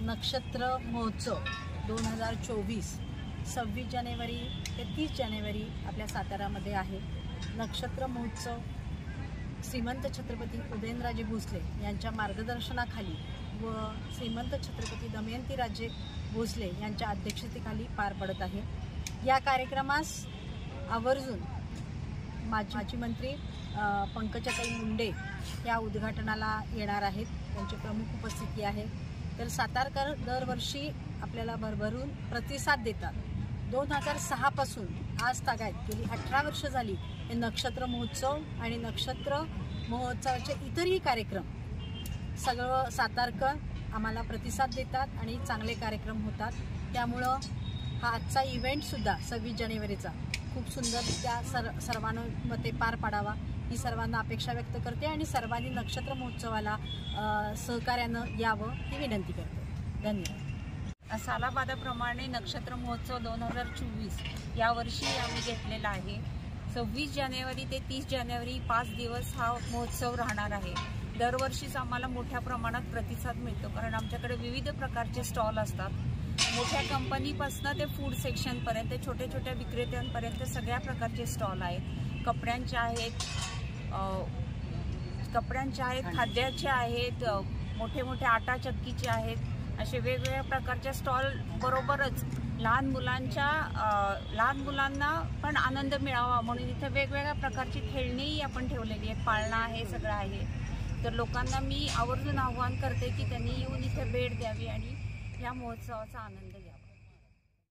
नक्षत्र महोत्सव 2024 26 जानेवारी ते 30 जानेवारी आपल्या साताऱ्यामध्ये आहे। नक्षत्र महोत्सव श्रीमंत छत्रपती उदयनराजे भोसले यांच्या मार्गदर्शनाखाली व श्रीमंत छत्रपती दमयंतीराजे भोसले यांच्या अध्यक्षतेखाली पार पडत आहे। या कार्यक्रमास आवर्जून माजी मंत्री पंकजाताई मुंडे या उद्घाटनाला येणार आहेत, त्यांची प्रमुख उपस्थिती आहे। तर सातारकर दरवर्षी आपल्याला भरभरून प्रतिसाद देतात। 2006 पासून आज तागायत गेली 18 वर्ष झाली हे नक्षत्र महोत्सव आणि नक्षत्र महोत्सवाचे इतरही कार्यक्रम सगळं सातारकर आम्हाला प्रतिसाद देतात आणि चांगले कार्यक्रम होतात। त्यामुळं हा आजचा इव्हेंट सुद्धा 26 जानेवारीचा खूप सुंदररित्या सर्वांमध्ये पार पाडावा ही सर्वांना अपेक्षा व्यक्त करते आणि सर्वांनी नक्षत्र महोत्सवाला सहकार्यानं यावं ही विनंती करते। धन्यवाद। सालाबादाप्रमाणे नक्षत्र महोत्सव 2024 यावर्षी आम्ही घेतलेला आहे। 26 जानेवारी ते 30 जानेवारी 5 दिवस हा महोत्सव राहणार आहे। दरवर्षीच आम्हाला मोठ्या प्रमाणात प्रतिसाद मिळतो, कारण आमच्याकडे विविध प्रकारचे स्टॉल असतात। मोठ्या कंपनीपासून ते फूड सेक्शनपर्यंत छोट्या छोट्या विक्रेत्यांपर्यंत सगळ्या प्रकारचे स्टॉल आहेत। कपड्यांचे आहेत, खाद्याचे आहेत, मोठे मोठे आटा चक्कीचे आहेत। असे वेगवेगळ्या प्रकारच्या स्टॉल बरोबरच लहान मुलांना पण आनंद मिळावा म्हणून इथे वेगवेगळ्या प्रकारची खेळणीही आपण ठेवलेली आहेत। पाळणा आहे, सगळं आहे। तर लोकांना मी आवर्जून आवाहन करते की त्यांनी येऊन इथे भेट द्यावी आणि या महोत्सवाचा आनंद